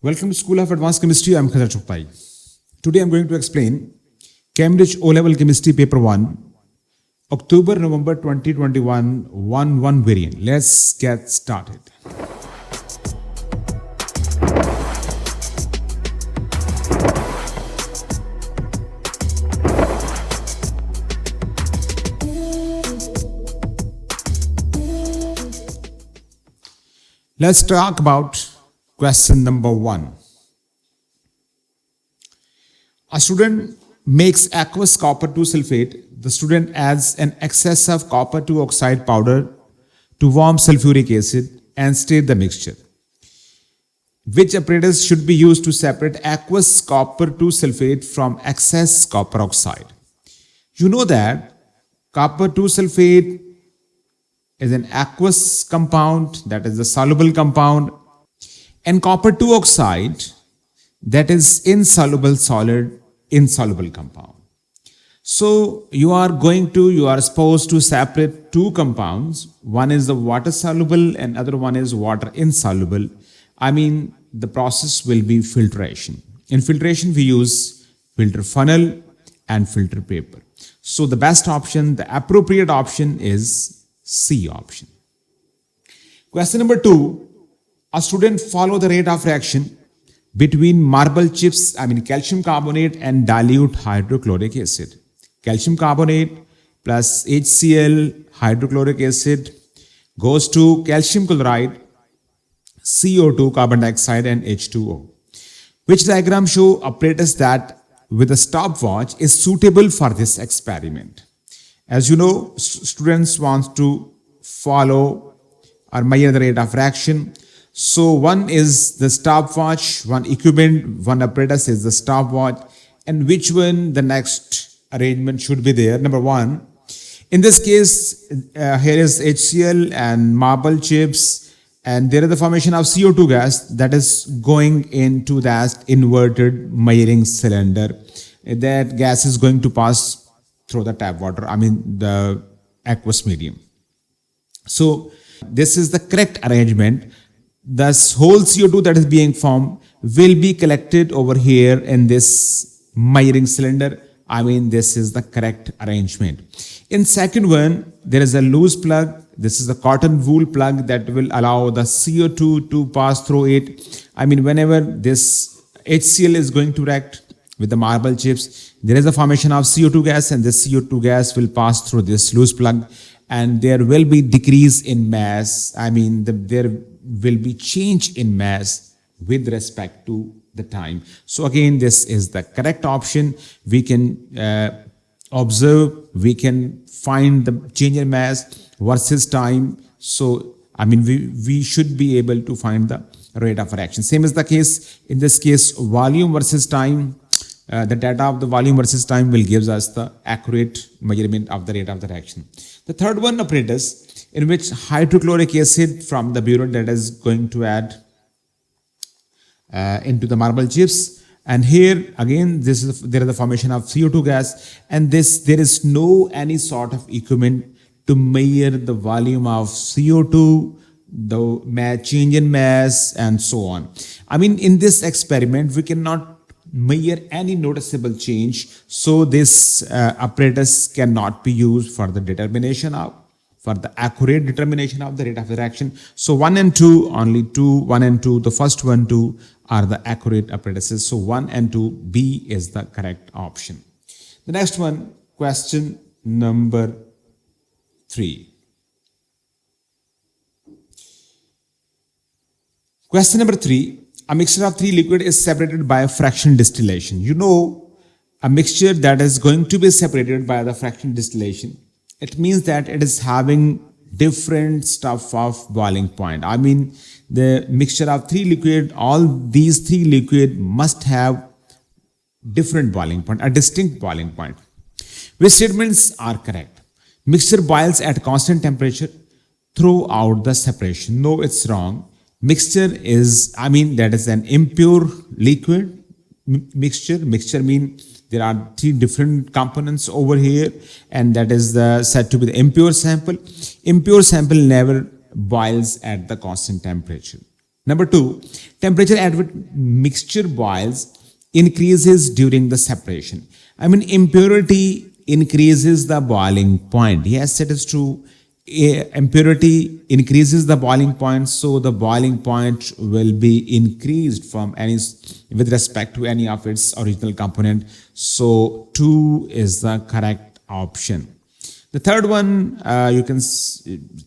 Welcome to School of Advanced Chemistry. I am Khadar Chokpai. Today I am going to explain Cambridge O-Level Chemistry Paper 1, October-November 2021, 1-1 variant. Let's get started. Let's talk about question number 1. A student makes aqueous copper 2 sulfate. The student adds an excess of copper 2 oxide powder to warm sulfuric acid and stir the mixture. Which apparatus should be used to separate aqueous copper 2 sulfate from excess copper oxide? You know that copper 2 sulfate is an aqueous compound, that is a soluble compound, and copper 2 oxide, that is insoluble solid, insoluble compound. So you are supposed to separate two compounds. One is the water soluble and other one is water insoluble. The process will be filtration. In filtration we use filter funnel and filter paper. So the best option, the appropriate option is C option. Question number 2. A student follow the rate of reaction between marble chips, calcium carbonate and dilute hydrochloric acid. Calcium carbonate plus HCl hydrochloric acid goes to calcium chloride, CO2 carbon dioxide and H2O. Which diagram show apparatus that with a stopwatch is suitable for this experiment? As you know, students want to follow or measure the rate of reaction. So one is the stopwatch, one equipment, one apparatus is the stopwatch, and which one the next arrangement should be there. Number 1, in this case, here is HCl and marble chips, and there is the formation of CO2 gas that is going into that inverted measuring cylinder. That gas is going to pass through the tap water, the aqueous medium. So this is the correct arrangement. This whole CO2 that is being formed will be collected over here in this measuring cylinder. This is the correct arrangement. In second one, there is a loose plug. This is a cotton wool plug that will allow the CO2 to pass through it. Whenever this HCl is going to react with the marble chips, there is a formation of CO2 gas, and this CO2 gas will pass through this loose plug, and there will be decrease in mass. There will be change in mass with respect to the time. So again, this is the correct option. We can observe, we can find the change in mass versus time. So we should be able to find the rate of reaction. Same is the case in this case, volume versus time. The data of the volume versus time will give us the accurate measurement of the rate of the reaction. The third one, apparatus in which hydrochloric acid from the burette that is going to add into the marble chips, and here again there is the formation of CO2 gas, and there is no any sort of equipment to measure the volume of CO2, the change in mass, and so on. In this experiment we cannot measure any noticeable change, so this apparatus cannot be used for the accurate determination of the rate of the reaction. So 1 and 2, only 2, 1 and 2, the first 1, 2 are the accurate apparatuses. So 1 and 2, B is the correct option. The next one, question number 3. Question number 3. A mixture of 3 liquid is separated by a fraction distillation. You know, a mixture that is going to be separated by the fraction distillation, it means that it is having different stuff of boiling point. The mixture of 3 liquid, all these 3 liquid must have different boiling point, a distinct boiling point. Which statements are correct? Mixture boils at constant temperature throughout the separation. No, it's wrong. Mixture is, that is an impure liquid mixture. Mixture means there are 3 different components over here, and that is said to be the impure sample. Impure sample never boils at the constant temperature. Number two, temperature at which mixture boils increases during the separation. I mean, impurity increases the boiling point. Yes, it is true. Impurity increases the boiling point, so the boiling point will be increased from any with respect to any of its original component. So 2 is the correct option. The third one, you can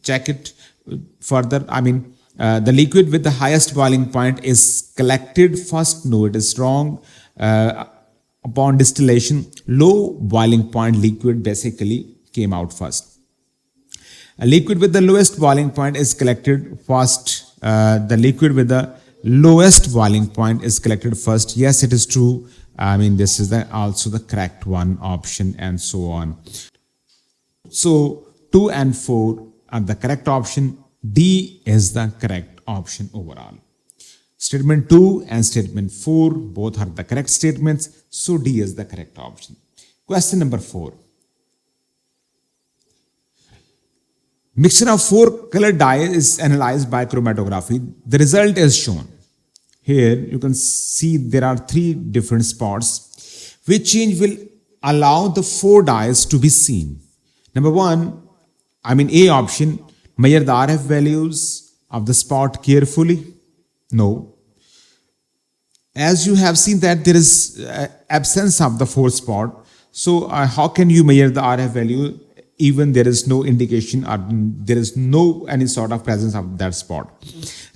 check it further. I mean, the liquid with the highest boiling point is collected first. No, it is wrong. Upon distillation, low boiling point liquid basically came out first. A liquid with the lowest boiling point is collected first. The liquid with the lowest boiling point is collected first. Yes, it is true. I mean, this is also the correct one option, and so on. So 2 and 4 are the correct option. D is the correct option overall. Statement 2 and statement 4 both are the correct statements. So D is the correct option. Question number 4. Mixture of 4 colored dye is analyzed by chromatography. The result is shown. Here you can see there are 3 different spots. Which change will allow the 4 dyes to be seen? Number 1, A option, measure the RF values of the spot carefully. No. As you have seen that there is absence of the 4th spot. So how can you measure the RF value? Even there is no indication or there is no any sort of presence of that spot.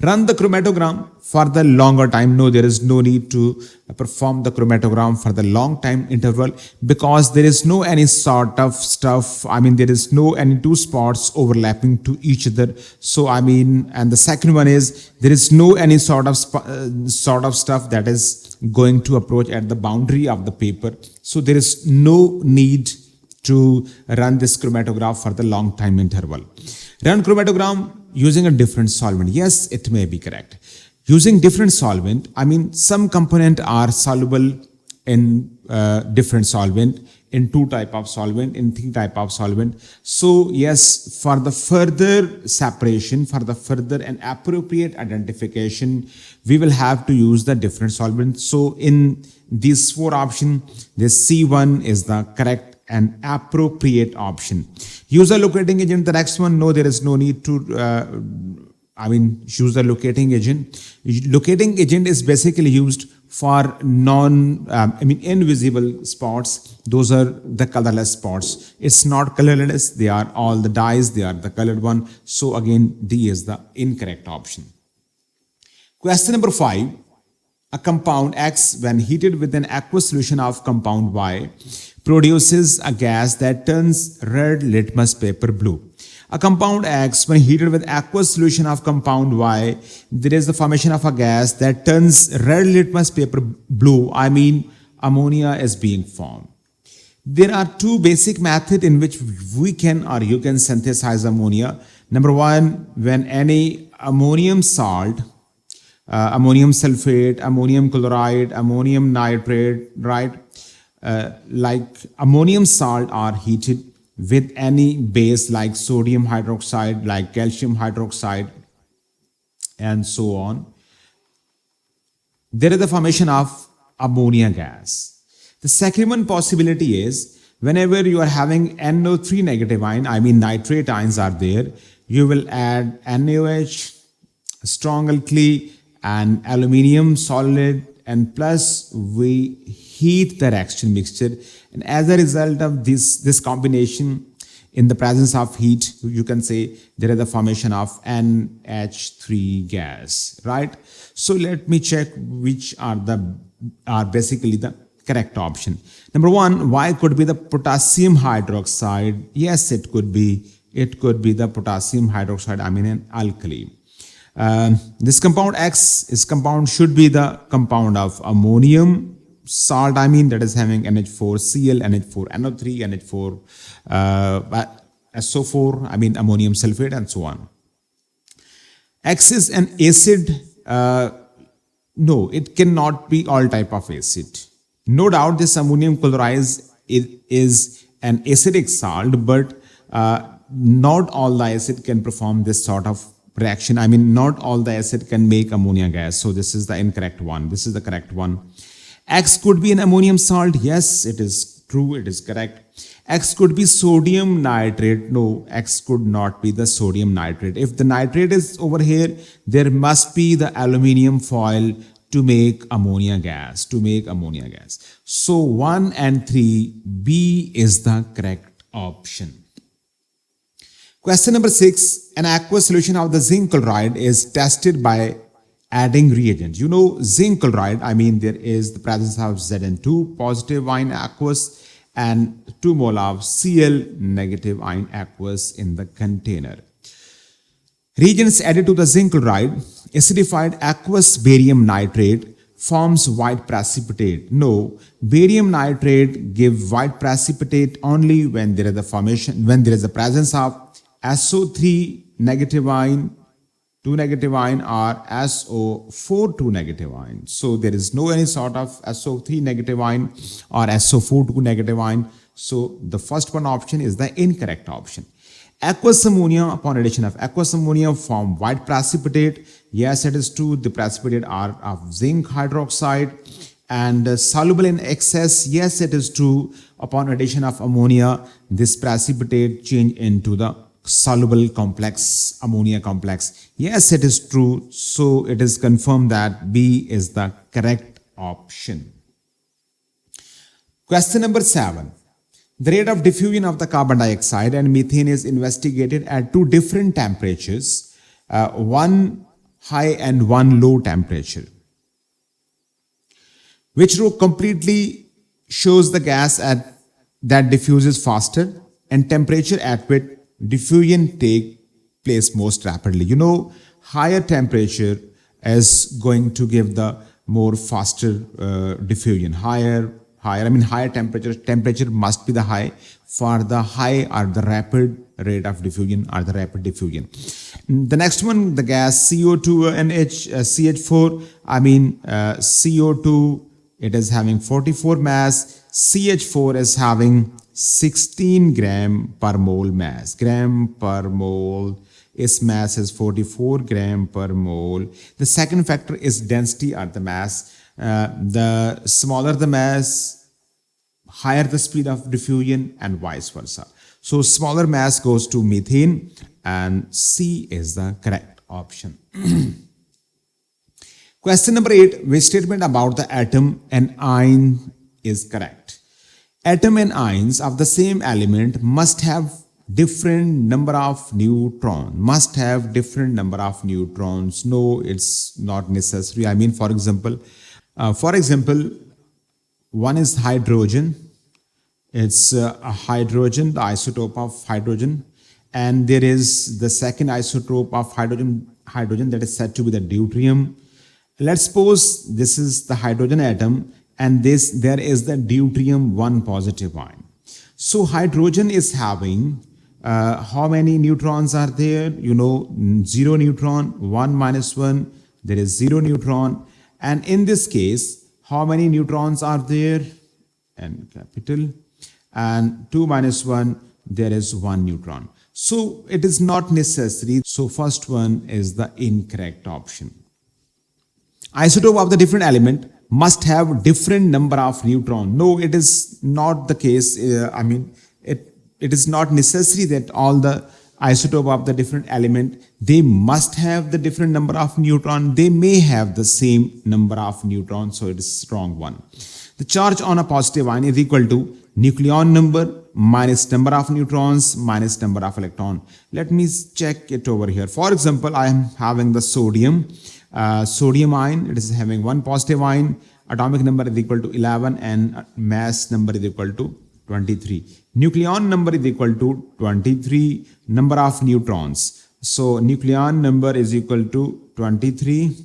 Run the chromatogram for the longer time. No, there is no need to perform the chromatogram for the long time interval because there is no any sort of stuff. There is no any 2 spots overlapping to each other. So and the second one is there is no any sort of stuff that is going to approach at the boundary of the paper. So there is no need to run this chromatograph for the long time interval. Run chromatogram using a different solvent. Yes, it may be correct. Using different solvent, some component are soluble in different solvent, in 2 type of solvent, in 3 type of solvent. So yes, for the further separation, for the further and appropriate identification, we will have to use the different solvent. So in these 4 options, this C1 is the correct and appropriate option. Use a locating agent. The next one, no, there is no need to use the locating agent. Locating agent is basically used for invisible spots. Those are the colorless spots. It's not colorless. They are all the dyes. They are the colored one. So again, D is the incorrect option. Question number 5. A compound X, when heated with an aqueous solution of compound Y, produces a gas that turns red litmus paper blue. A compound X, when heated with aqueous solution of compound Y, there is the formation of a gas that turns red litmus paper blue. Ammonia is being formed. There are 2 basic methods in which we can or you can synthesize ammonia. Number 1, when any ammonium salt, ammonium sulfate, ammonium chloride, ammonium nitrate, right? Like ammonium salt are heated with any base like sodium hydroxide, like calcium hydroxide, and so on. There is the formation of ammonia gas. The second one possibility is whenever you are having NO3 negative ion, nitrate ions are there, you will add NaOH, strong alkali, and aluminium solid, and plus we heat the reaction mixture, and as a result of this combination, in the presence of heat, you can say there is the formation of NH3 gas, right? So let me check which are basically the correct option. Number 1, Y could be the potassium hydroxide. Yes, it could be the potassium hydroxide, an alkali. This compound X should be the compound of ammonium salt, that is having NH4Cl, NH4NO3, NH4 SO4, ammonium sulfate, and so on. X is an acid. No, it cannot be all type of acid. No doubt this ammonium chloride is an acidic salt, but not all the acid can perform this sort of reaction. I mean, not all the acid can make ammonia gas. So this is the incorrect one. This is the correct one. X could be an ammonium salt. Yes, it is true. It is correct. X could be sodium nitrate. No, X could not be the sodium nitrate. If the nitrate is over here, there must be the aluminium foil to make ammonia gas. So 1 and 3, B is the correct option. Question number 6. An aqueous solution of the zinc chloride is tested by adding reagent. You know zinc chloride, I mean there is the presence of Zn2 positive ion aqueous and 2 mole of Cl negative ion aqueous in the container. Reagents added to the zinc chloride, acidified aqueous barium nitrate forms white precipitate. No, barium nitrate give white precipitate only when there is a formation, when there is a presence of SO3 negative ion, 2 negative ion, or SO4 2 negative ion. So there is no any sort of SO3 negative ion or SO4 2 negative ion. So the first one option is the incorrect option. Aqueous ammonia, upon addition of aqueous ammonia, form white precipitate. Yes, it is true. The precipitate are of zinc hydroxide and soluble in excess. Yes, it is true. Upon addition of ammonia, this precipitate change into the soluble complex, ammonia complex. Yes, it is true. So it is confirmed that B is the correct option. Question number 7. The rate of diffusion of the carbon dioxide and methane is investigated at 2 different temperatures, one high and one low temperature. Which row completely shows the gas that diffuses faster and temperature at which diffusion take place most rapidly. You know, higher temperature is going to give the more faster diffusion. Higher temperature must be the high for the high or the rapid rate of diffusion or the rapid diffusion. The next one, the gas CO2 and CH4. CO2, it is having 44 mass. CH4 is having 16 gram per mole mass. Gram per mole. Its mass is 44 gram per mole. The second factor is density or the mass. The smaller the mass, higher the speed of diffusion and vice versa. So smaller mass goes to methane and C is the correct option. Question number 8. Which statement about the atom and ion is correct? Atom and ions of the same element must have different number of neutrons. No, it's not necessary. For example, one is hydrogen. It's a hydrogen, the isotope of hydrogen. And there is the second isotope of hydrogen that is said to be the deuterium. Let's suppose this is the hydrogen atom and there is the deuterium 1 positive ion. So hydrogen is having how many neutrons are there? 0 neutron, 1 minus 1, there is 0 neutron. And in this case, how many neutrons are there? N capital. And 2 minus 1, there is 1 neutron. So it is not necessary. So first one is the incorrect option. Isotope of the different element must have different number of neutrons. No, it is not the case. It is not necessary that all the isotope of the different element, they must have the different number of neutron. They may have the same number of neutrons, so it is wrong one. The charge on a positive ion is equal to nucleon number minus number of neutrons minus number of electron. Let me check it over here. For example, I am having the sodium ion. It is having 1 positive ion. Atomic number is equal to 11 and mass number is equal to 23. Nucleon number is equal to 23 number of neutrons. So nucleon number is equal to 23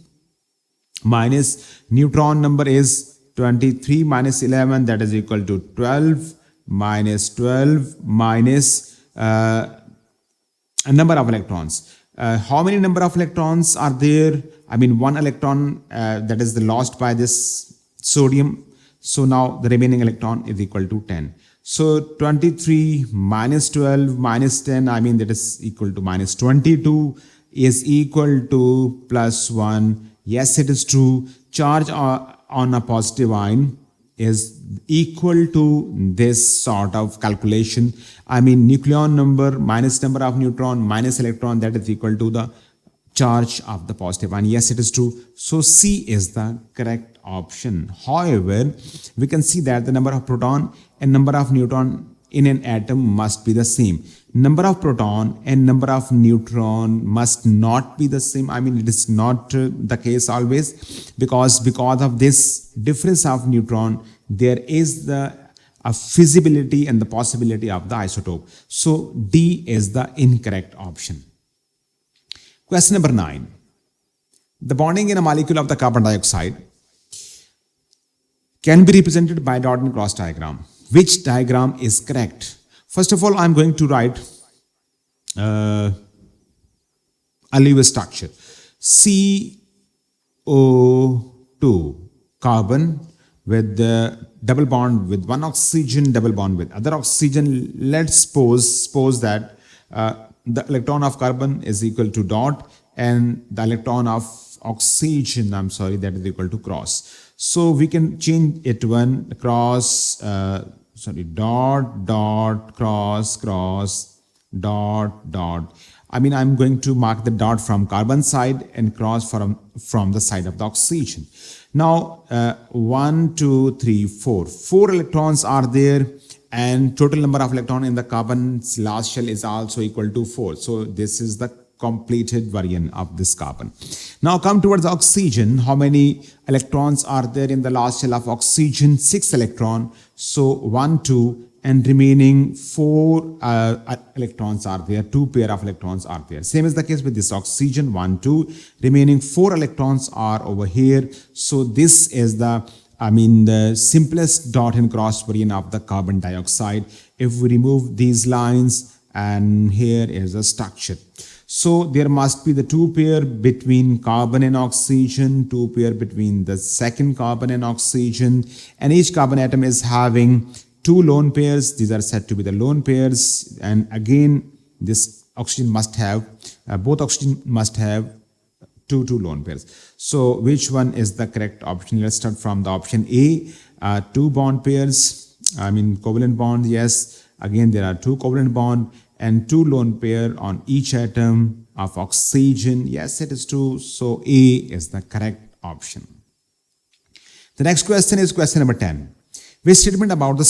minus neutron number is 23 minus 11, that is equal to 12 minus 12 minus a number of electrons. How many number of electrons are there? 1 electron that is lost by this sodium. So now the remaining electron is equal to 10. So 23 minus 12 minus 10, that is equal to minus 22. is equal to plus 1. Yes, it is true. Charge on a positive ion is equal to this sort of calculation. I mean, nucleon number minus number of neutron minus electron, that is equal to the charge of the positive ion. Yes, it is true. So C is the correct option. However, we can see that the number of proton and number of neutron in an atom must be the same. Number of proton and number of neutron must not be the same. I mean, it is not the case always, because of this difference of neutron, there is the feasibility and the possibility of the isotope. So D is the incorrect option. Question number 9. The bonding in a molecule of the carbon dioxide can be represented by dot and cross diagram. Which diagram is correct? First of all, I'm going to write a Lewis structure. CO2, carbon with the double bond with one oxygen, double bond with other oxygen. Let's suppose that the electron of carbon is equal to dot and the electron of oxygen, that is equal to cross. So we can change it to one cross, dot, dot, cross, cross, dot, dot. I mean, I'm going to mark the dot from carbon side and cross from the side of the oxygen. Now, 1, 2, 3, 4. 4 electrons are there, and total number of electrons in the carbon's last shell is also equal to 4. So this is the completed variant of this carbon. Now come towards the oxygen. How many electrons are there in the last shell of oxygen? 6 electrons. So 1, 2, and remaining 4 electrons are there. 2 pair of electrons are there. Same is the case with this oxygen. 1, 2. Remaining 4 electrons are over here. So this is the simplest dot and cross variant of the carbon dioxide. If we remove these lines, and here is a structure. So there must be the 2 pair between carbon and oxygen, 2 pair between the second carbon and oxygen, and each carbon atom is having 2 lone pairs. These are said to be the lone pairs, and again this oxygen must have, both oxygen must have 2 lone pairs. So which one is the correct option? Let's start from the option A. 2 bond pairs, covalent bond. Yes, again there are 2 covalent bond and 2 lone pair on each atom of oxygen. Yes, it is true. So A is the correct option. The next question is question number 10. Which statement about the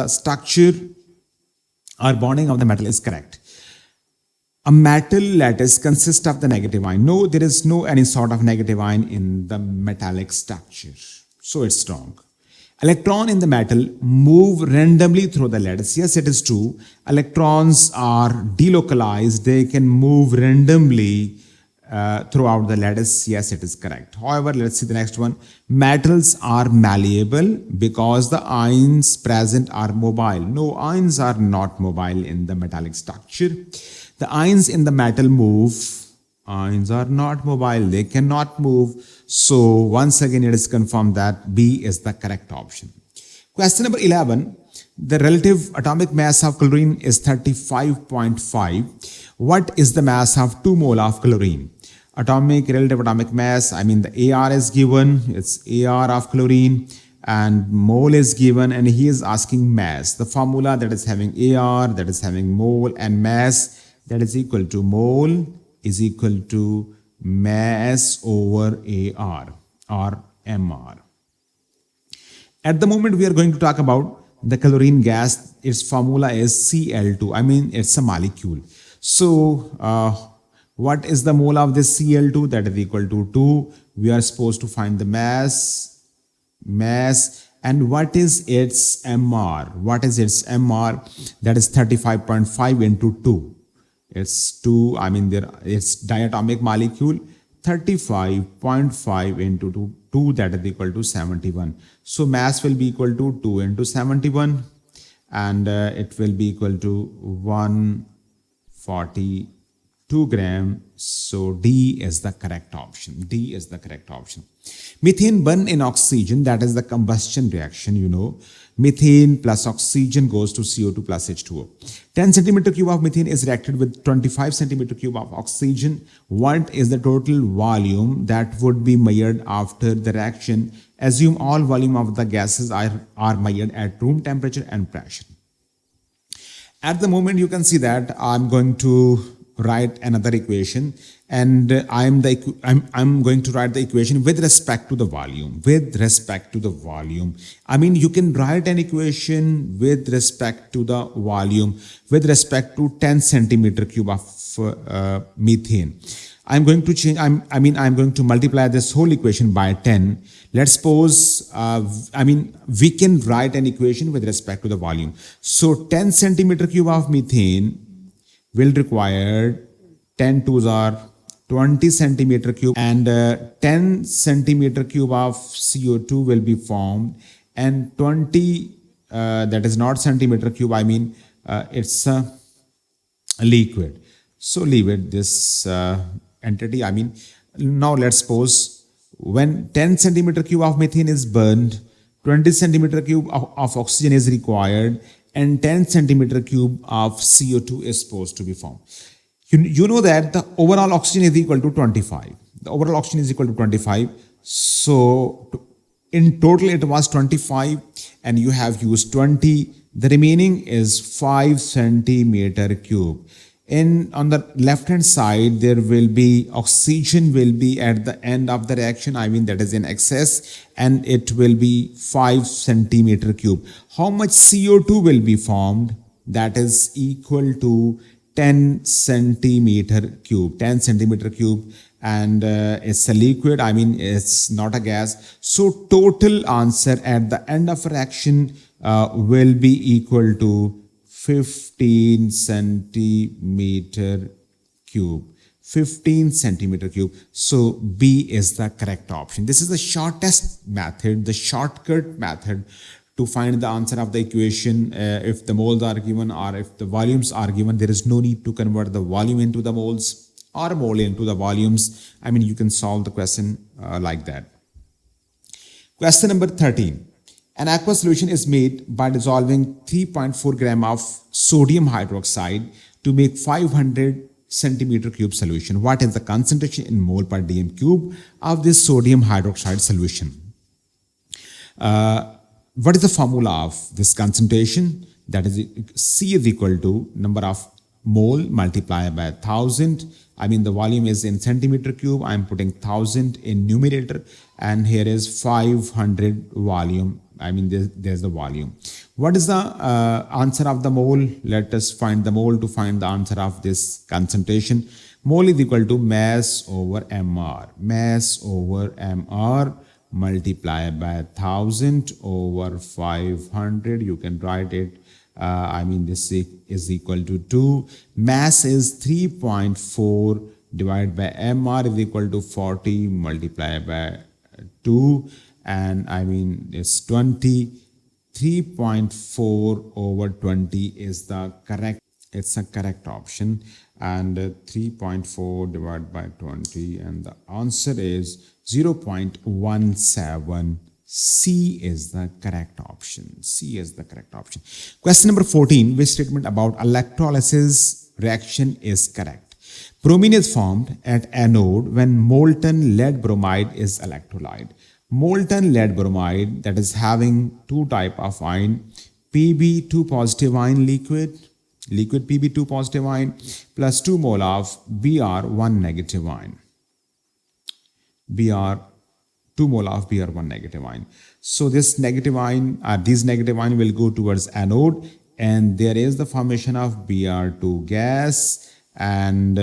structure or bonding of the metal is correct? A metal lattice consists of the negative ion. No, there is no any sort of negative ion in the metallic structure. So it's wrong. Electron in the metal move randomly through the lattice. Yes, it is true. Electrons are delocalized. They can move randomly throughout the lattice. Yes, it is correct. However, let's see the next one. Metals are malleable because the ions present are mobile. No, ions are not mobile in the metallic structure. The ions in the metal move. Ions are not mobile. They cannot move. So once again, it is confirmed that B is the correct option. Question number 11. The relative atomic mass of chlorine is 35.5. What is the mass of 2 mole of chlorine? Relative atomic mass, the AR is given. It's AR of chlorine, and mole is given, and he is asking mass. The formula that is having AR, that is having mole, and mass, that is equal to mole is equal to mass over AR or MR. At the moment, we are going to talk about the chlorine gas. Its formula is Cl2. It's a molecule. So, what is the mole of this Cl2? That is equal to 2. We are supposed to find the mass, and what is its MR? What is its MR? That is 35.5 into 2. It's 2, it's diatomic molecule. 35.5 into 2, that is equal to 71. So mass will be equal to 2 into 71, and it will be equal to 140 2 gram. So D is the correct option. D is the correct option. Methane burn in oxygen, that is the combustion reaction, you know. Methane plus oxygen goes to CO2 plus H2O. 10 centimeter cube of methane is reacted with 25 centimeter cube of oxygen. What is the total volume that would be measured after the reaction? Assume all volume of the gases are measured at room temperature and pressure. At the moment, you can see that I'm going to write another equation, and I'm going to write the equation with respect to the volume. With respect to the volume, I mean, you can write an equation with respect to the volume with respect to 10 centimeter cube of methane. I'm going to change. I'm going to multiply this whole equation by 10. Let's suppose, we can write an equation with respect to the volume. So 10 centimeter cube of methane will require 10 twos are 20 centimeter cube, and 10 centimeter cube of CO2 will be formed, and 20 that is not centimeter cube, it's a liquid. So leave it this entity. Now let's suppose when 10 centimeter cube of methane is burned, 20 centimeter cube of oxygen is required, and 10 centimeter cube of CO2 is supposed to be formed. You know that the overall oxygen is equal to 25. The overall oxygen is equal to 25. So in total it was 25, and you have used 20. The remaining is 5 centimeter cube. On the left hand side, there will be oxygen will be at the end of the reaction, that is in excess, and it will be 5 centimeter cube. How much CO2 will be formed? That is equal to 10 centimeter cube. 10 centimeter cube, and it's a liquid, it's not a gas. So total answer at the end of reaction will be equal to 15 centimeter cube. 15 centimeter cube. So B is the correct option. This is the shortest method, the shortcut method to find the answer of the equation. If the moles are given or if the volumes are given, there is no need to convert the volume into the moles or mole into the volumes. You can solve the question like that. Question number 13. An aqueous solution is made by dissolving 3.4 gram of sodium hydroxide to make 500 centimeter cube solution. What is the concentration in mole per dm cube of this sodium hydroxide solution? What is the formula of this concentration? That is, C is equal to number of mole multiplied by 1000. The volume is in centimeter cube. I'm putting 1000 in numerator, and here is 500 volume. There's the volume. What is the answer of the mole? Let us find the mole to find the answer of this concentration. Mole is equal to mass over mr. Mass over mr multiplied by 1000 over 500. You can write it. This is equal to 2. Mass is 3.4 divided by mr is equal to 40 multiplied by 2. And it's 20. 3.4 over 20 is the correct. It's a correct option. And 3.4 divided by 20, and the answer is 0.17. C is the correct option. C is the correct option. Question number 14. Which statement about electrolysis reaction is correct? Bromine is formed at anode when molten lead bromide is electrolyte. Molten lead bromide, that is having two type of ion, Pb2 positive ion liquid Pb2 positive ion plus 2 mole of Br1 negative ion. 2 mole of Br1 negative ion. So this negative ion, these negative ion will go towards anode, and there is the formation of Br2 gas, and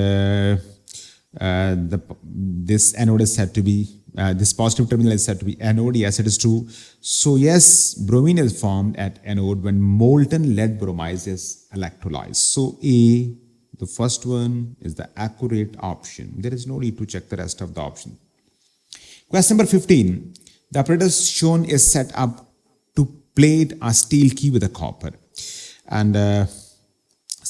this anode is said to be this positive terminal is said to be anode. Yes, it is true. So yes, bromine is formed at anode when molten lead bromide is electrolyzed. So A, the first one, is the accurate option. There is no need to check the rest of the option. Question number 15. The apparatus shown is set up to plate a steel key with a copper. And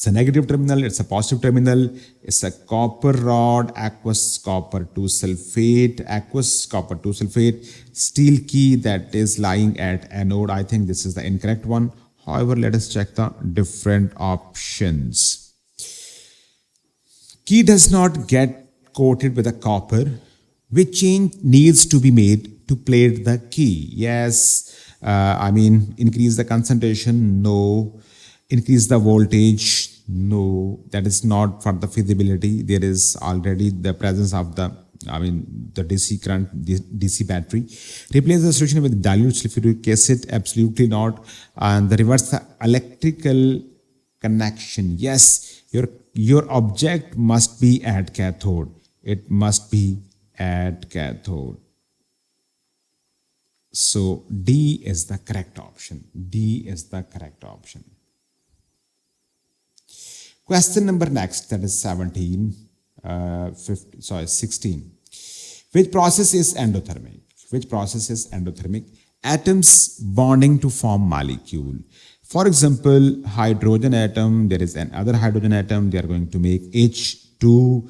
It's a negative terminal, it's a positive terminal, it's a copper rod, aqueous copper 2 sulfate, aqueous copper 2 sulfate, steel key that is lying at anode. I think this is the incorrect one. However, let us check the different options. Key does not get coated with a copper. Which change needs to be made to plate the key? Yes, increase the concentration? No. Increase the voltage? No. That is not for the feasibility. There is already the presence of the DC current, the DC battery. Replace the solution with dilute sulfuric acid? Absolutely not. And the reverse the electrical connection? Yes, your object must be at cathode. It must be at cathode. So D is the correct option. D is the correct option. Question number next, that is 16. Which process is endothermic? Which process is endothermic? Atoms bonding to form molecule. For example, hydrogen atom, there is another hydrogen atom, they are going to make H2,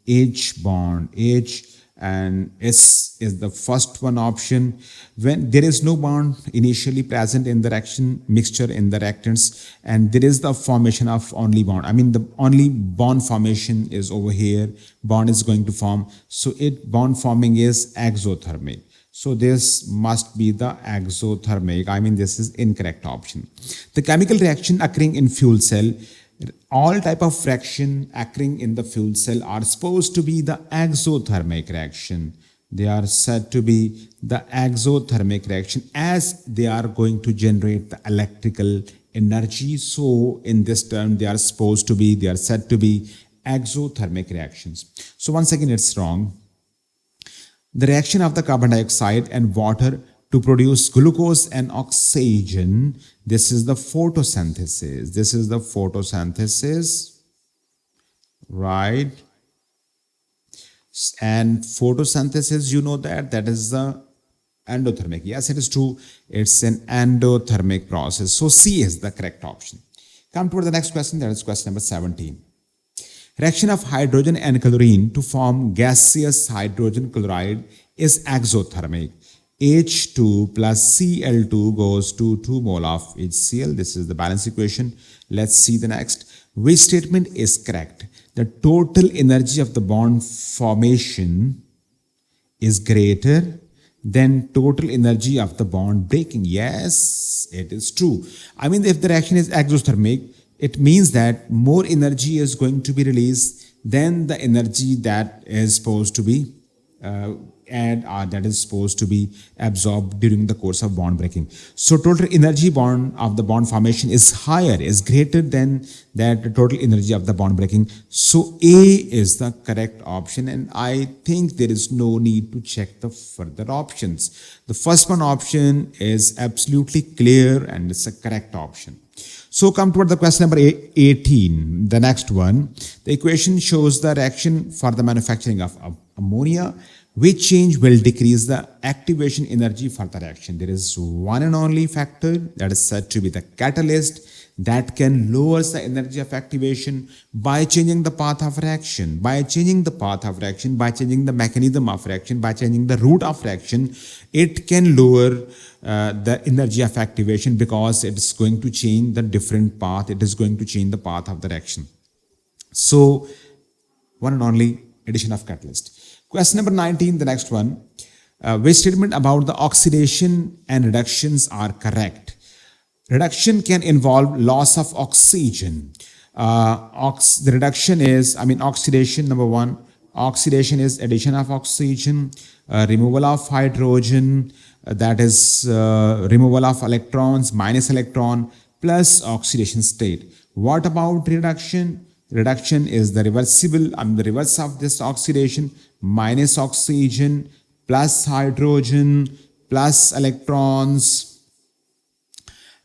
H bond, H, and S is the first one option. When there is no bond initially present in the reaction mixture in the reactants, and there is the formation of only bond. The only bond formation is over here. Bond is going to form. So bond forming is exothermic. So this must be the exothermic. This is incorrect option. The chemical reaction occurring in fuel cell. All type of reaction occurring in the fuel cell are supposed to be the exothermic reaction. They are said to be the exothermic reaction as they are going to generate the electrical energy. So in this term, they are said to be exothermic reactions. So once again, it's wrong. The reaction of the carbon dioxide and water to produce glucose and oxygen. This is the photosynthesis. This is the photosynthesis, right? And photosynthesis, you know that is the endothermic. Yes, it is true. It's an endothermic process. So C is the correct option. Come to the next question. That is question number 17. Reaction of hydrogen and chlorine to form gaseous hydrogen chloride is exothermic. H2 plus Cl2 goes to 2 mole of HCl. This is the balance equation. Let's see the next. Which statement is correct? The total energy of the bond formation is greater than total energy of the bond breaking. Yes, it is true. If the reaction is exothermic, it means that more energy is going to be released than the energy that is supposed to be that is supposed to be absorbed during the course of bond breaking. So total energy bond of the bond formation is higher, is greater than that total energy of the bond breaking. So A is the correct option, and I think there is no need to check the further options. The first one option is absolutely clear and it's a correct option. So come toward the question number 18, the next one. The equation shows the reaction for the manufacturing of ammonia. Which change will decrease the activation energy for the reaction? There is one and only factor that is said to be the catalyst that can lower the energy of activation by changing the path of reaction, by changing the mechanism of reaction, by changing the route of reaction. It can lower the energy of activation because it is going to change the different path. It is going to change the path of the reaction. So one and only addition of catalyst. Question number 19, the next one. Which statement about the oxidation and reductions are correct? Reduction can involve loss of oxygen. The reduction is, oxidation, number one. Oxidation is addition of oxygen, removal of hydrogen, that is removal of electrons, minus electron, plus oxidation state. What about reduction? Reduction is the reversible, the reverse of this oxidation, minus oxygen, plus hydrogen, plus electrons,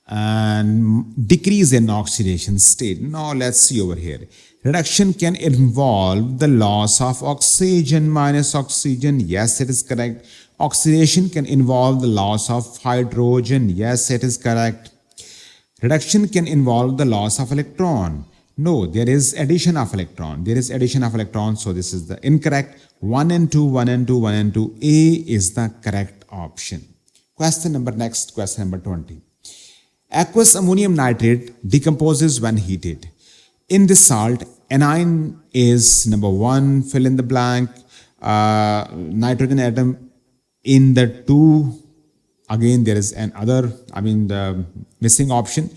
and decrease in oxidation state. Now let's see over here. Reduction can involve the loss of oxygen, minus oxygen. Yes, it is correct. Oxidation can involve the loss of hydrogen. Yes, it is correct. Reduction can involve the loss of electron. No, there is addition of electron. There is addition of electron. So this is the incorrect. 1 and 2, 1 and 2, 1 and 2. A is the correct option. Question number 20. Aqueous ammonium nitrate decomposes when heated. In this salt, anion is number 1, fill in the blank, nitrogen atom in the 2. Again, there is the missing option.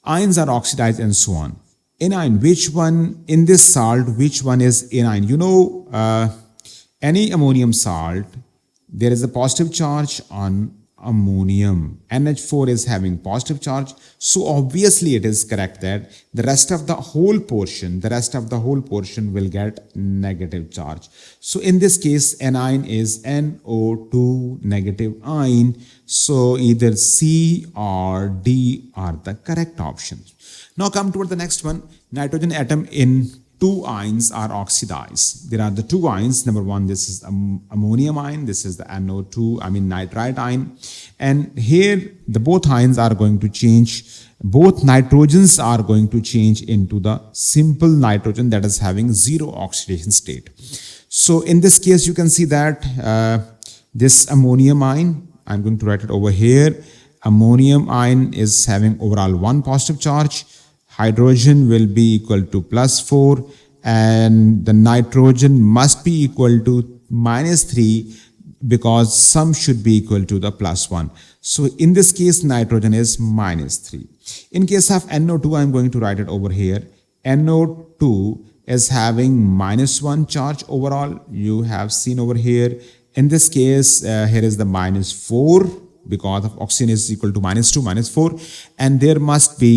Ions are oxidized and so on. Anion, which one in this salt, which one is anion? You know, any ammonium salt, there is a positive charge on ammonium. NH4 is having positive charge. So obviously it is correct that the rest of the whole portion will get negative charge. So in this case, anion is NO2 negative ion. So either C or D are the correct options. Now come toward the next one. Nitrogen atom in 2 ions are oxidized. There are the 2 ions. Number 1, this is ammonium ion. This is the NO2, nitrite ion. And here the both ions are going to change. Both nitrogens are going to change into the simple nitrogen that is having 0 oxidation state. So in this case, you can see that this ammonium ion, I'm going to write it over here. Ammonium ion is having overall 1 positive charge. Hydrogen will be equal to +4 and the nitrogen must be equal to -3 because sum should be equal to the +1. So in this case, nitrogen is -3. In case of NO2, I'm going to write it over here. NO2 is having -1 charge overall. You have seen over here. In this case, here is the -4 because of oxygen is equal to -2, -4. And there must be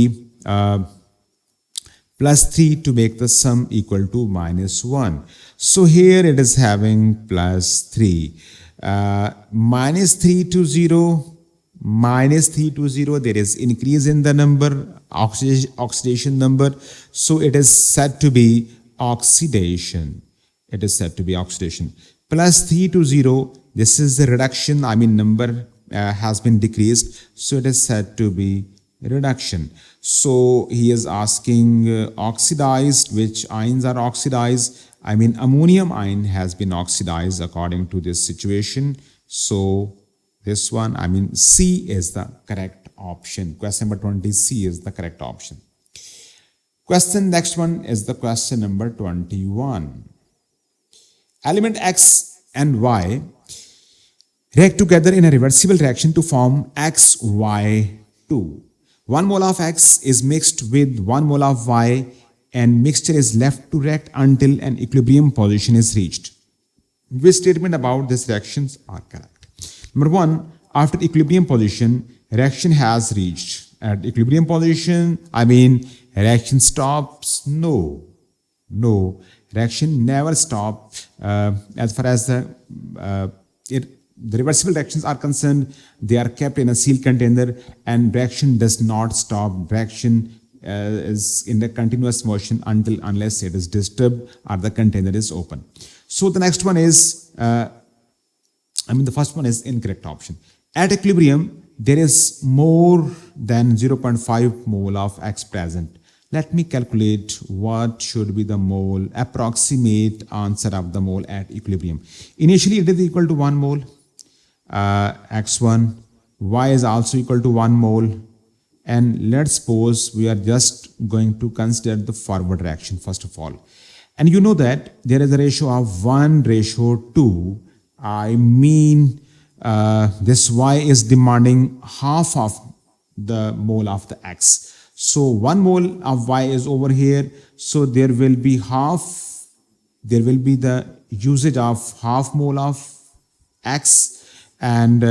+3 to make the sum equal to -1. So here it is having +3. -3 to 0, -3 to 0, there is increase in the number, oxidation number. So it is said to be oxidation. It is said to be oxidation. +3 to 0, this is the reduction, number has been decreased. So it is said to be reduction. So he is asking oxidized, which ions are oxidized? Ammonium ion has been oxidized according to this situation. So this one, C is the correct option. Question number 20, C is the correct option. Next one is the question number 21. Element X and Y react together in a reversible reaction to form XY2. 1 mole of X is mixed with 1 mole of Y and mixture is left to react until an equilibrium position is reached. Which statement about these reactions are correct? Number 1, after equilibrium position, reaction has reached. At equilibrium position, reaction stops? No. Reaction never stops. As far as the reversible reactions are concerned, they are kept in a sealed container and reaction does not stop. Reaction is in the continuous motion unless it is disturbed or the container is open. So the next one is, the first one is incorrect option. At equilibrium, there is more than 0.5 mole of X present. Let me calculate what should be the mole, approximate answer of the mole at equilibrium. Initially, it is equal to 1 mole. X1, Y is also equal to 1 mole. And let's suppose we are just going to consider the forward reaction first of all. And you know that there is a ratio of 1:2. This Y is demanding half of the mole of the X. So 1 mole of Y is over here. So there will be the usage of half mole of X. And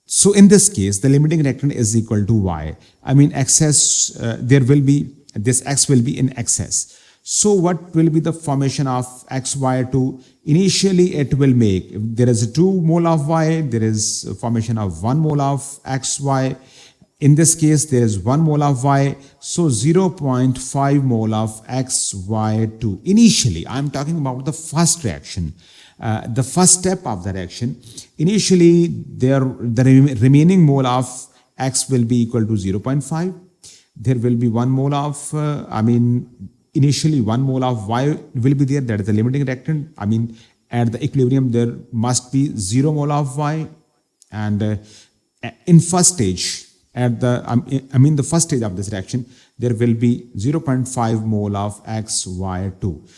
so in this case, the limiting reactant is equal to Y. Excess, this X will be in excess. So what will be the formation of XY2? Initially, it will make, if there is 2 mole of Y, there is a formation of 1 mole of XY. In this case, there is 1 mole of Y, so 0.5 mole of XY2. Initially, I'm talking about the first reaction. The first step of the reaction, initially the remaining mole of X will be equal to 0.5 there will be 1 mole of, initially 1 mole of Y will be there, that is the limiting reactant. At the equilibrium, there must be 0 mole of Y. And in first stage, the first stage of this reaction, there will be 0.5 mole of XY2.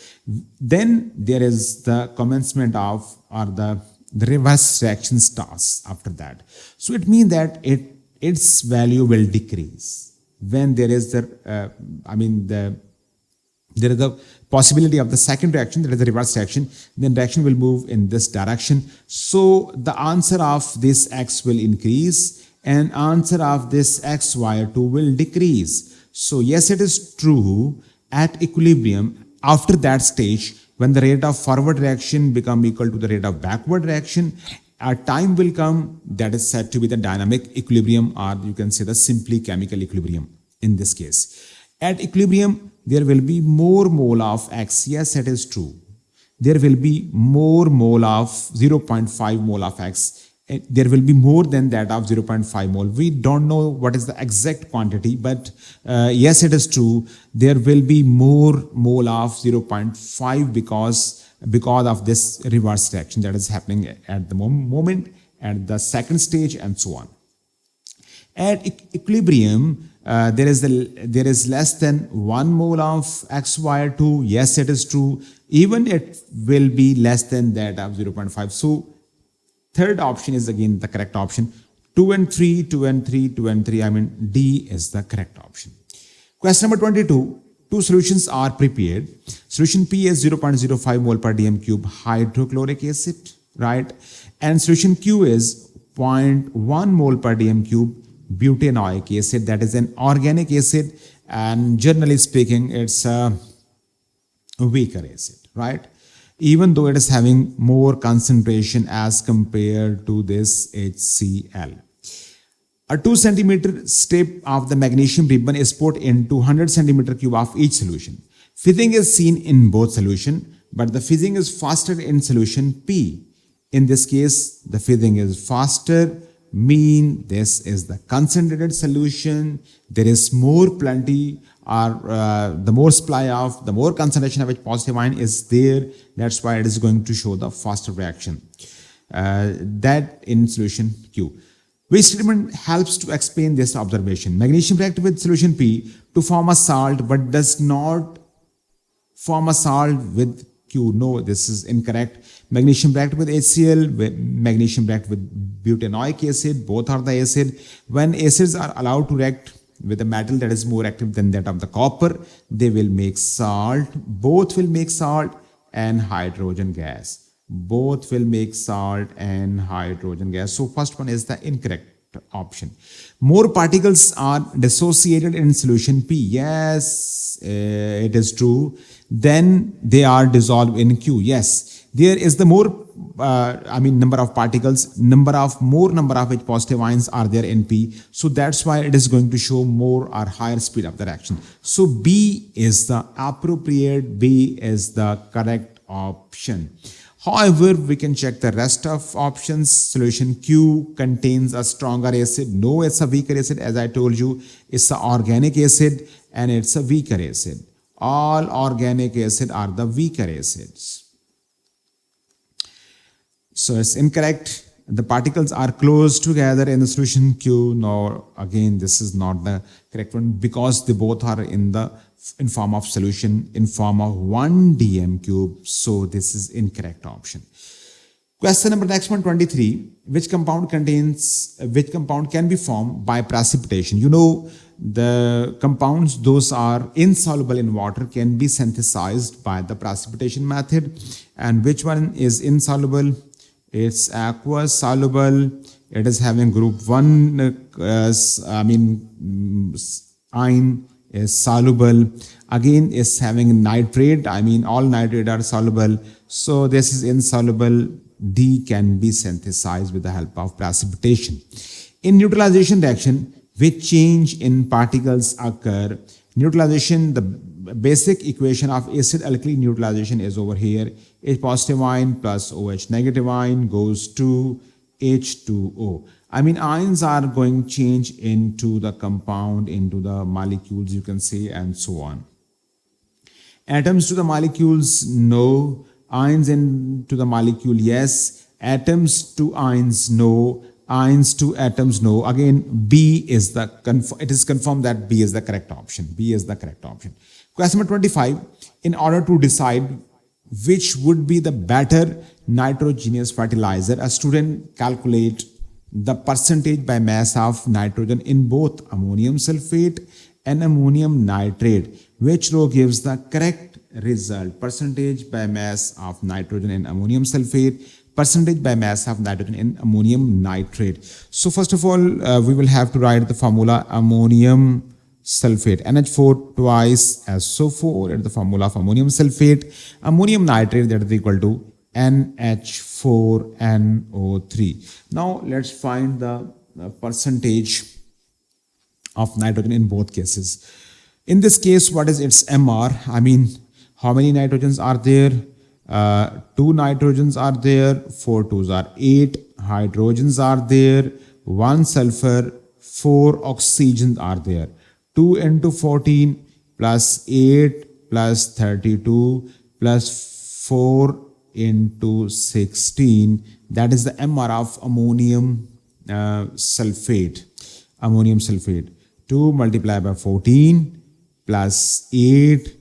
Then there is the commencement of, or the reverse reaction starts after that. So it means that its value will decrease when there is there is the possibility of the second reaction, that is the reverse reaction, then reaction will move in this direction. So the answer of this X will increase and answer of this XY2 will decrease. So yes, it is true, at equilibrium, after that stage, when the rate of forward reaction become equal to the rate of backward reaction, a time will come that is said to be the dynamic equilibrium, or you can say the simply chemical equilibrium in this case. At equilibrium, there will be more mole of X. Yes, it is true. There will be more mole of 0.5 mole of X. There will be more than that of 0.5 mole. We don't know what is the exact quantity, but yes, it is true. There will be more mole of 0.5 because of this reverse reaction that is happening at the moment, at the second stage, and so on. At equilibrium, there is less than 1 mole of XY2. Yes, it is true. Even it will be less than that of 0.5. So third option is again the correct option. 2 and 3, 2 and 3, 2 and 3. D is the correct option. Question number 22. Two solutions are prepared. Solution P is 0.05 mole per dm cube hydrochloric acid, right? And solution Q is 0.1 mole per dm cube butanoic acid, that is an organic acid, and generally speaking, it's a weaker acid, right? Even though it is having more concentration as compared to this HCl. A 2 centimeter strip of the magnesium ribbon is put into 100 centimeter cube of each solution. Fizzing is seen in both solution, but the fizzing is faster in solution P. In this case, the fizzing is faster, mean this is the concentrated solution. There is more plenty, or the more supply of, the more concentration of H positive ion is there. That's why it is going to show the faster reaction. That in solution Q. Which statement helps to explain this observation? Magnesium reacts with solution P to form a salt, but does not form a salt with Q. No, this is incorrect. Magnesium reacts with HCl, magnesium reacts with butanoic acid, both are the acid. When acids are allowed to react with a metal that is more active than that of the copper, they will make salt. Both will make salt and hydrogen gas. Both will make salt and hydrogen gas. So first one is the incorrect option. More particles are dissociated in solution P. Yes, it is true. Then they are dissolved in Q. Yes, there is the more number of particles, more number of H positive ions are there in P. So that's why it is going to show more or higher speed of the reaction. So B is the appropriate, B is the correct option. However, we can check the rest of options. Solution Q contains a stronger acid. No, it's a weaker acid. As I told you, it's an organic acid and it's a weaker acid. All organic acid are the weaker acids. So it's incorrect. The particles are close together in the solution Q. No, again, this is not the correct one because they both are in form of solution in form of 1 dm cube. So this is incorrect option. Question number next one, 23. Which compound can be formed by precipitation? You know, the compounds, those are insoluble in water, can be synthesized by the precipitation method. And which one is insoluble? It's aqueous soluble. It is having group 1 ion is soluble. Again, is having nitrate. All nitrate are soluble. So this is insoluble. D can be synthesized with the help of precipitation. In neutralization reaction, which change in particles occur? Neutralization, the basic equation of acid alkali neutralization is over here. H positive ion plus OH negative ion goes to H2O. I mean, ions are going to change into the compound, into the molecules, you can say, and so on. Atoms to the molecules, no. Ions into the molecule, yes. Atoms to ions, no. Ions to atoms, no. Again, B is the, it is confirmed that B is the correct option. B is the correct option. Question number 25. In order to decide which would be the better nitrogenous fertilizer, a student calculate the percentage by mass of nitrogen in both ammonium sulfate and ammonium nitrate. Which row gives the correct result? Percentage by mass of nitrogen in ammonium sulfate, percentage by mass of nitrogen in ammonium nitrate. So first of all, we will have to write the formula ammonium sulfate, NH4 twice SO4 at the formula of ammonium sulfate. Ammonium nitrate, that is equal to NH4NO3. Now let's find the percentage of nitrogen in both cases. In this case, what is its MR? I mean, how many nitrogens are there? 2 nitrogens are there, 4 2s are 8 hydrogens are there, 1 sulfur, 4 oxygens are there. 2 into 14 plus 8 plus 32 plus 4 into 16, that is the MR of ammonium sulfate. Ammonium sulfate. 2 multiplied by 14 plus 8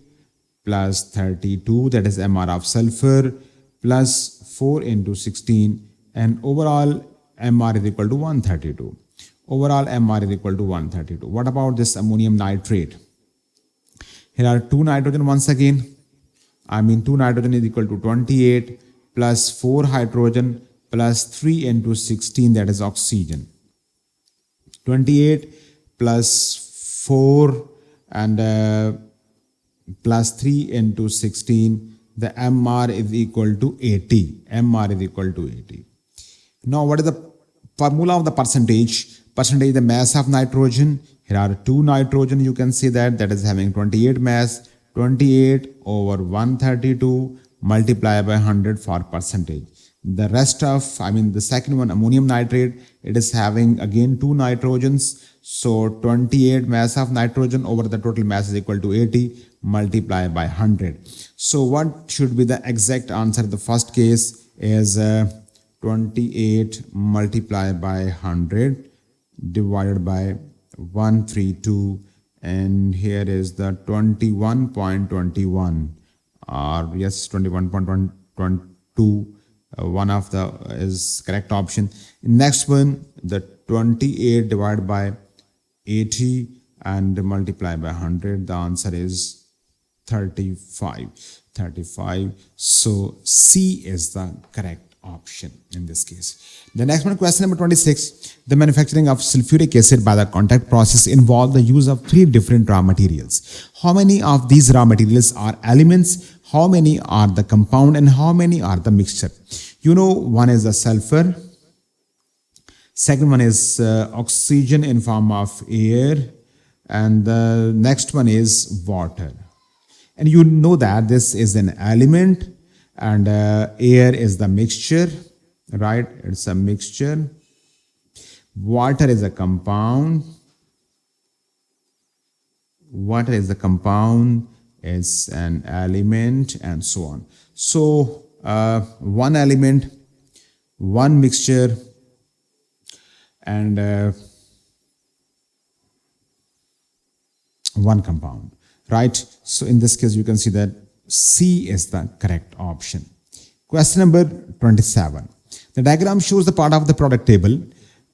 plus 32, that is MR of sulfur, plus 4 into 16, and overall MR is equal to 132. Overall MR is equal to 132. What about this ammonium nitrate? Here are 2 nitrogen once again. I mean, 2 nitrogen is equal to 28 plus 4 hydrogen plus 3 into 16, that is oxygen. 28 plus 4 and plus 3 into 16, the MR is equal to 80. MR is equal to 80. Now, what is the formula of the percentage? Percentage the mass of nitrogen. Here are 2 nitrogen, you can see that is having 28 mass. 28 over 132 multiplied by 100 for percentage. The rest of, I mean the second one, ammonium nitrate, it is having again 2 nitrogens. So 28 mass of nitrogen over the total mass is equal to 80 multiplied by 100. So what should be the exact answer? The first case is 28 multiplied by 100 divided by 132, and here is the 21.21 or yes 21.12. One of the is correct option. Next one, the 28 divided by 80 and multiply by 100, the answer is 35. So C is the correct option in this case. The next one, question number 26. The manufacturing of sulfuric acid by the contact process involves the use of 3 different raw materials. How many of these raw materials are elements? How many are the compound, and how many are the mixture? You know, one is the sulfur, second one is oxygen in form of air, and the next one is water. And you know that this is an element, and air is the mixture, right? It's a mixture. Water is a compound. Water is the compound, is an element, and so on. So one element, one mixture, and one compound, right? So in this case, you can see that C is the correct option. Question number 27. The diagram shows the part of the product table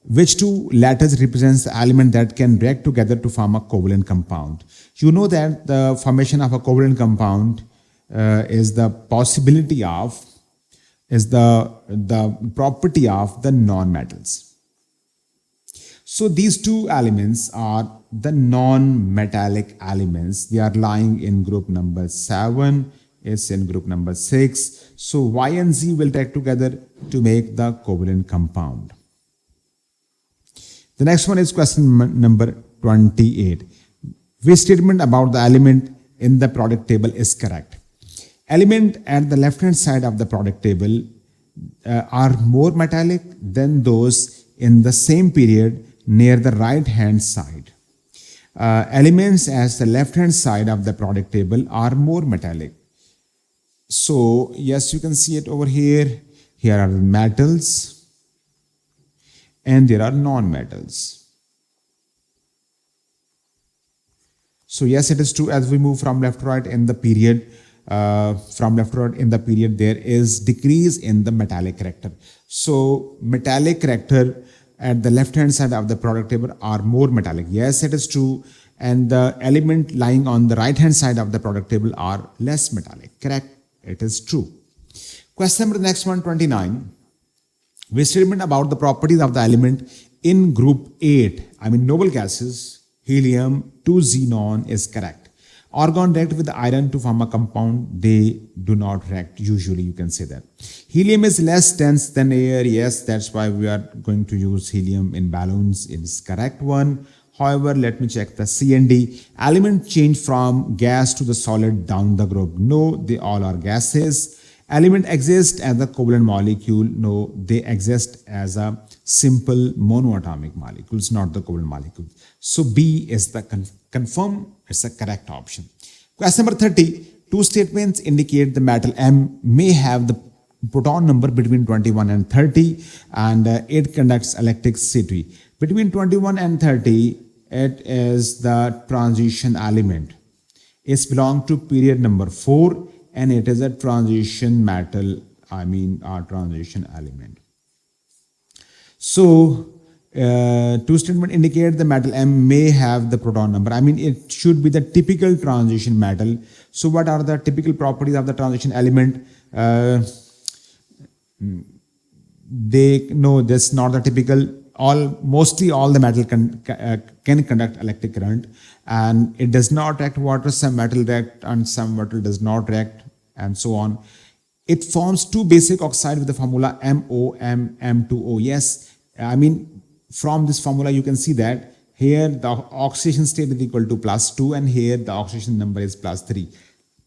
which 2 letters represents the element that can react together to form a covalent compound. You know that the formation of a covalent compound is the possibility of, is the property of the non-metals. So these 2 elements are the non-metallic elements. They are lying in group number 7, is in group number 6. So Y and Z will react together to make the covalent compound. The next one is question number 28. Which statement about the element in the product table is correct? Element at the left hand side of the product table are more metallic than those in the same period near the right hand side. Elements as the left hand side of the product table are more metallic. So yes, you can see it over here. Here are metals and there are non-metals. So yes, it is true, as we move from left to right in the period, there is decrease in the metallic character. So metallic character at the left hand side of the product table are more metallic. Yes, it is true. And the element lying on the right hand side of the product table are less metallic. Correct? It is true. Question number next one, 29. With statement about the properties of the element in group 8, noble gases, helium to xenon is correct. Argon react with iron to form a compound. They do not react. Usually you can say that. Helium is less dense than air. Yes, that's why we are going to use helium in balloons. It is correct one. However, let me check the C and D. Element change from gas to the solid down the group. No, they all are gases. Element exist as a covalent molecule. No, they exist as a simple monoatomic molecules, not the covalent molecule. So B is the confirm. It's the correct option. Question number 30. Two statements indicate the metal M may have the proton number between 21 and 30 and it conducts electricity. Between 21 and 30, it is the transition element. It belongs to period number 4 and it is a transition metal, a transition element. So, two statements indicate the metal M may have the proton number. It should be the typical transition metal. So, what are the typical properties of the transition element? That's not the typical. Mostly all the metal can conduct electric current, and it does not react water. Some metal react and some metal does not react, and so on. It forms two basic oxide with the formula MOM M2O. Yes, from this formula you can see that here the oxidation state is equal to +2 and here the oxidation number is +3.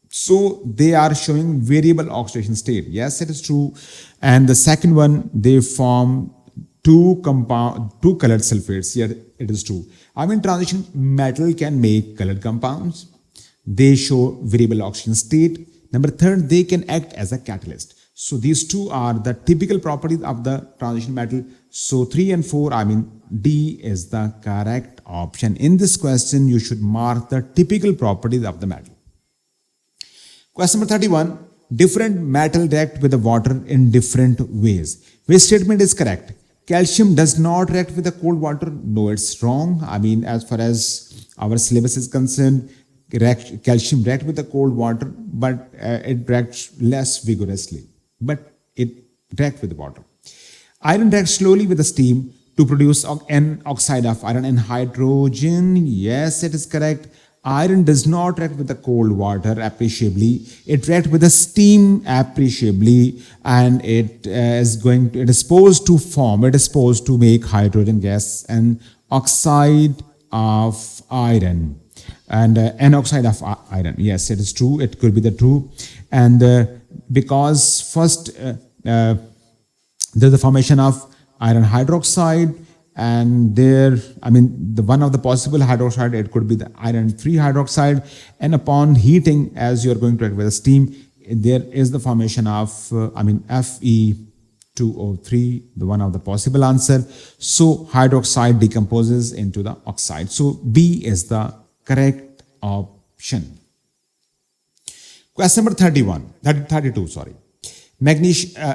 So they are showing variable oxidation state. Yes, it is true. And the second one, they form two colored sulfates. Here it is true. Transition metal can make colored compounds. They show variable oxidation state. Number third, they can act as a catalyst. So these two are the typical properties of the transition metal. So 3 and 4, D is the correct option. In this question, you should mark the typical properties of the metal. Question number 31. Different metal react with the water in different ways. Which statement is correct? Calcium does not react with the cold water. No, it's wrong. As far as our syllabus is concerned, calcium react with the cold water, but it reacts less vigorously. But it reacts with the water. Iron reacts slowly with the steam to produce an oxide of iron and hydrogen. Yes, it is correct. Iron does not react with the cold water appreciably. It reacts with the steam appreciably, and it is supposed to make hydrogen gas and oxide of iron. And an oxide of iron. Yes, it is true. It could be the true. And because first there's the formation of iron hydroxide, and the one of the possible hydroxide, it could be the iron 3 hydroxide, and upon heating, as you are going to react with the steam, there is the formation of Fe2O3, the one of the possible answer. So hydroxide decomposes into the oxide. So B is the correct option. Question number 32.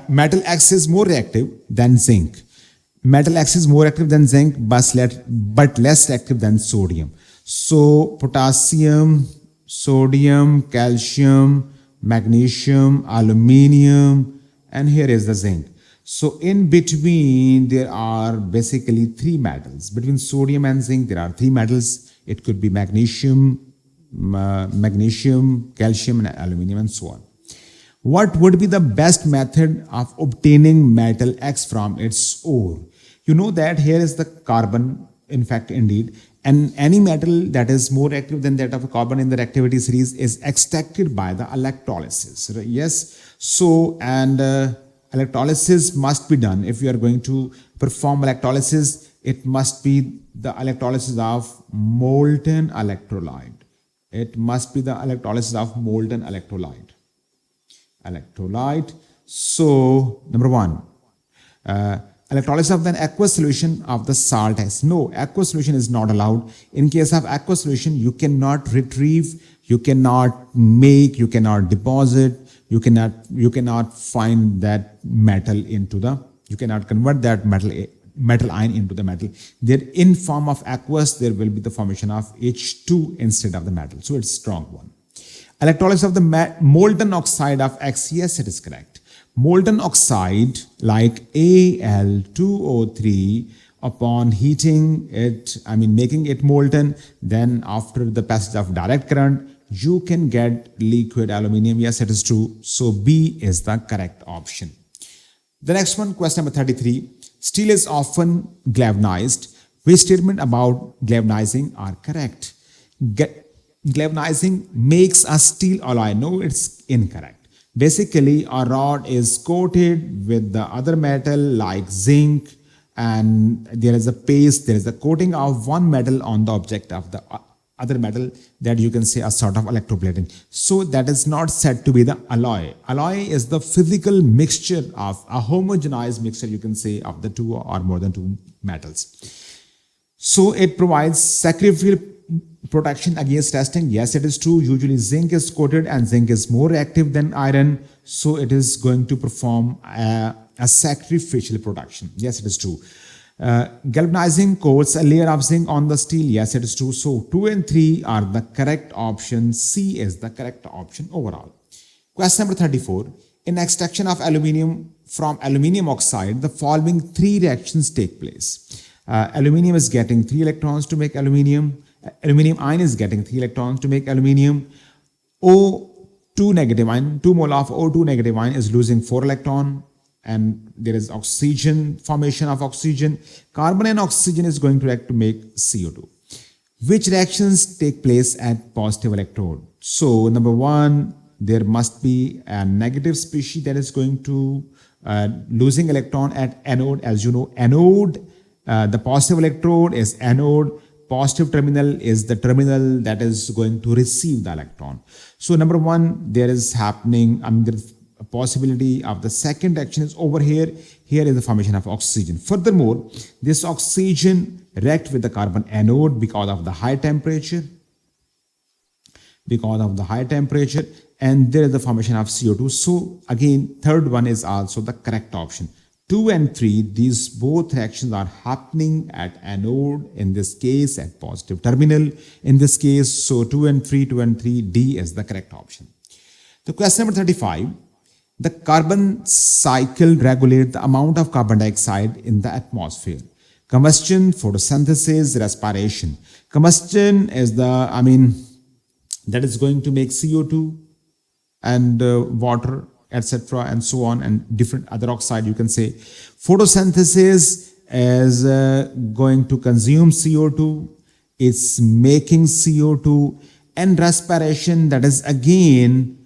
Metal X is more reactive than zinc. Metal X is more active than zinc, but less active than sodium. So potassium, sodium, calcium, magnesium, aluminium, and here is the zinc. So in between there are basically 3 metals. Between sodium and zinc there are 3 metals. It could be magnesium, calcium, and aluminium, and so on. What would be the best method of obtaining metal X from its ore? You know that here is the carbon, in fact, indeed, and any metal that is more active than that of a carbon in the reactivity series is extracted by the electrolysis. Yes. So, and electrolysis must be done. If you are going to perform electrolysis, it must be the electrolysis of molten electrolyte. It must be the electrolysis of molten electrolyte. So, number one, electrolysis of an aqueous solution of the salt X. No, aqueous solution is not allowed. In case of aqueous solution, you cannot retrieve, you cannot make, you cannot deposit, you cannot find that metal into the, you cannot convert that metal ion into the metal. There, in form of aqueous, there will be the formation of H2 instead of the metal. So it's strong one. Electrolysis of the molten oxide of X. Yes, it is correct. Molten oxide like Al2O3, upon heating it, making it molten, then after the passage of direct current, you can get liquid aluminium. Yes, it is true. So B is the correct option. The next one, question number 33. Steel is often galvanized. Which statement about galvanizing are correct? Galvanizing makes a steel alloy. No, it's incorrect. Basically, a rod is coated with the other metal like zinc, and there is a paste, there is a coating of one metal on the object of the other metal, that you can say a sort of electroplating. So that is not said to be the alloy. Alloy is the physical mixture of a homogenized mixture, you can say, of the two or more than two metals. So it provides sacrificial protection against testing. Yes, it is true. Usually zinc is coated and zinc is more reactive than iron. So it is going to perform a sacrificial protection. Yes, it is true. Galvanizing coats a layer of zinc on the steel. Yes, it is true. So 2 and 3 are the correct option. C is the correct option overall. Question number 34. In extraction of aluminium from aluminium oxide, the following 3 reactions take place. Aluminium is getting 3 electrons to make aluminium. Aluminium ion is getting 3 electrons to make aluminium. O2 negative ion, 2 mole of O2 negative ion is losing 4 electrons. And there is oxygen, formation of oxygen. Carbon and oxygen is going to react to make CO2. Which reactions take place at positive electrode? So number 1, there must be a negative species that is going to losing electron at anode. As you know, anode, the positive electrode is anode. Positive terminal is the terminal that is going to receive the electron. So number 1, there is happening, there is a possibility of the second reaction is over here. Here is the formation of oxygen. Furthermore, this oxygen react with the carbon anode because of the high temperature. And there is the formation of CO2. So again, third one is also the correct option. 2 and 3, these both reactions are happening at anode, in this case at positive terminal in this case. So 2 and 3, D is the correct option. The question number 35. The carbon cycle regulates the amount of carbon dioxide in the atmosphere. Combustion, photosynthesis, respiration. Combustion is the, that is going to make CO2 and water, etc. and so on, and different other oxide, you can say. Photosynthesis is going to consume CO2. It's making CO2, and respiration, that is again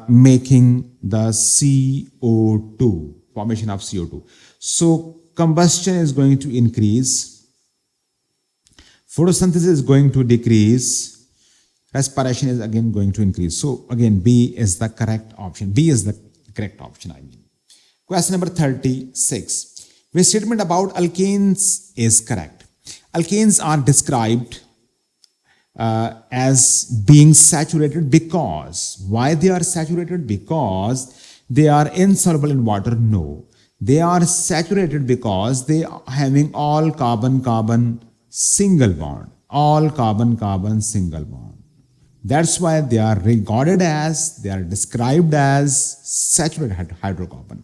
making the CO2, formation of CO2. So combustion is going to increase, photosynthesis is going to decrease, respiration is again going to increase. So again, B is the correct option. B is the correct option, Question number 36. Which statement about alkanes is correct? Alkanes are described as being saturated because, why they are saturated? Because they are insoluble in water? No. They are saturated because they are having all carbon-carbon single bond. All carbon-carbon single bond. That's why they are regarded as, they are described as saturated hydrocarbon.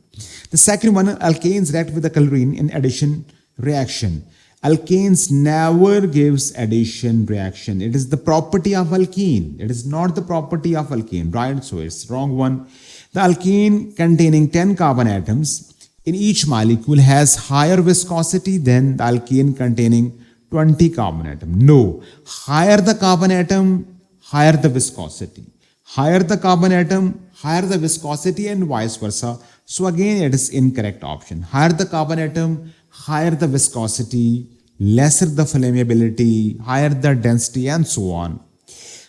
The second one, alkanes react with the chlorine in addition reaction. Alkanes never gives addition reaction. It is the property of alkene. It is not the property of alkane, right? So it's wrong one. The alkene containing 10 carbon atoms in each molecule has higher viscosity than the alkene containing 20 carbon atom. No, higher the carbon atom, higher the viscosity. Higher the carbon atom, higher the viscosity and vice versa. So again, it is incorrect option. Higher the carbon atom, higher the viscosity, lesser the flammability, higher the density, and so on.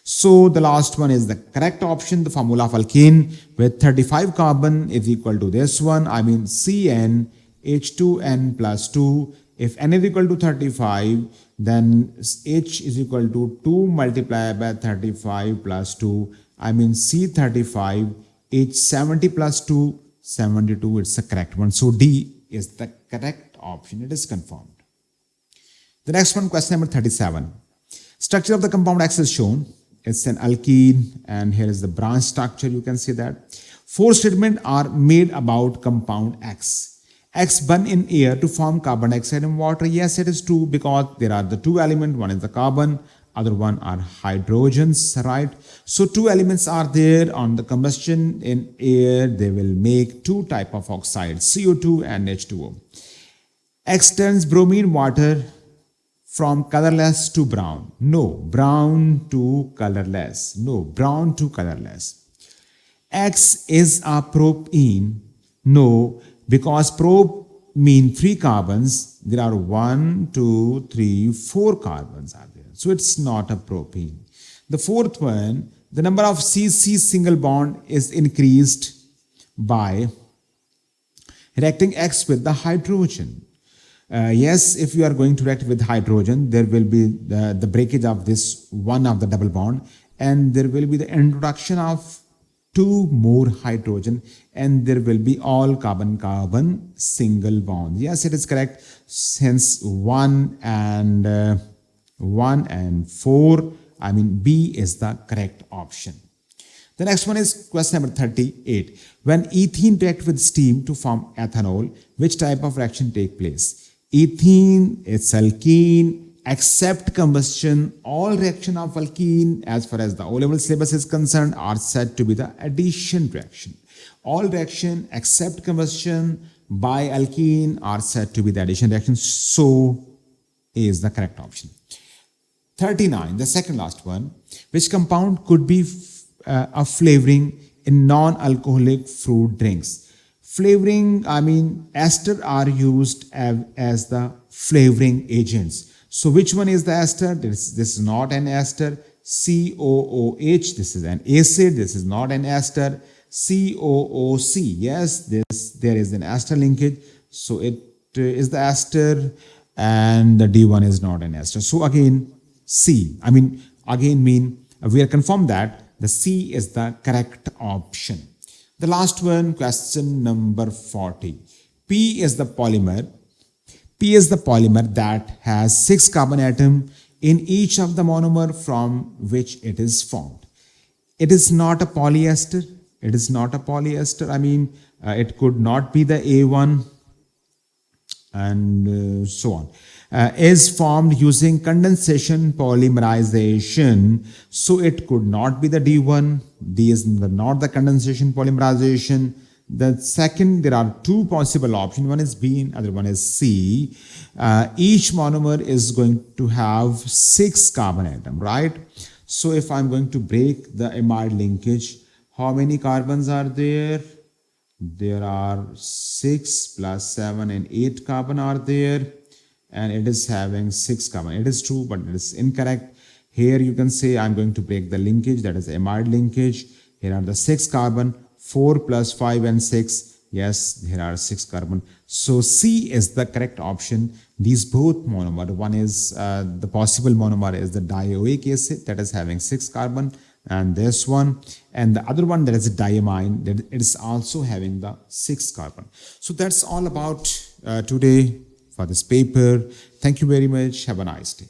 So the last one is the correct option. The formula of alkene with 35 carbon is equal to this one. I mean CN H2N plus 2. If N is equal to 35, then H is equal to 2 multiplied by 35 plus 2. I mean C35, H 70 plus 2, 72. It's the correct one. So D is the correct option. It is confirmed. The next one, question number 37. Structure of the compound X is shown. It's an alkene, and here is the branch structure. You can see that. 4 statements are made about compound X. X burn in air to form carbon dioxide and water. Yes, it is true, because there are the 2 elements. One is the carbon, other one are hydrogens, right? So 2 elements are there on the combustion in air. They will make 2 type of oxides, CO2 and H2O. X turns bromine water from colorless to brown. No, brown to colorless. No, brown to colorless. X is a propene. No, because prop mean 3 carbons. There are 1, 2, 3, 4 carbons are there. So it's not a propene. The fourth one, the number of CC single bond is increased by reacting X with the hydrogen. Yes, if you are going to react with hydrogen, there will be the breakage of this one of the double bond, and there will be the introduction of 2 more hydrogen, and there will be all carbon-carbon single bonds. Yes, it is correct. Hence 1 and 4, I mean B is the correct option. The next one is question number 38. When ethene reacts with steam to form ethanol, which type of reaction take place? Ethene, it's alkene, except combustion. All reaction of alkene, as far as the O-level syllabus is concerned, are said to be the addition reaction. All reaction except combustion by alkene are said to be the addition reaction. So A is the correct option. 39, the second last one. Which compound could be a flavoring in non-alcoholic fruit drinks? Flavoring, I mean, ester are used as the flavoring agents. So which one is the ester? This is not an ester. COOH, this is an acid. This is not an ester. COOC, yes, there is an ester linkage. So it is the ester, and the D1 is not an ester. So again, C. I mean, again we are confirmed that the C is the correct option. The last one, question number 40. P is the polymer. P is the polymer that has 6 carbon atoms in each of the monomer from which it is formed. It is not a polyester. It is not a polyester. I mean, it could not be the A1 and so on. Is formed using condensation polymerization. So it could not be the D1. D is not the condensation polymerization. The second, there are 2 possible options. One is B and other one is C. Each monomer is going to have 6 carbon atoms, right? So if I'm going to break the amide linkage, how many carbons are there? There are 6 plus 7 and 8 carbon are there, and it is having 6 carbon. It is true, but it is incorrect. Here you can say I'm going to break the linkage, that is amide linkage. Here are the 6 carbon, 4 plus 5 and 6. Yes, there are 6 carbon. So C is the correct option. These both monomer, one is the possible monomer is the dioic acid that is having 6 carbon, and this one, and the other one that is a diamine, that it is also having the 6 carbon. So that's all about today for this paper. Thank you very much. Have a nice day.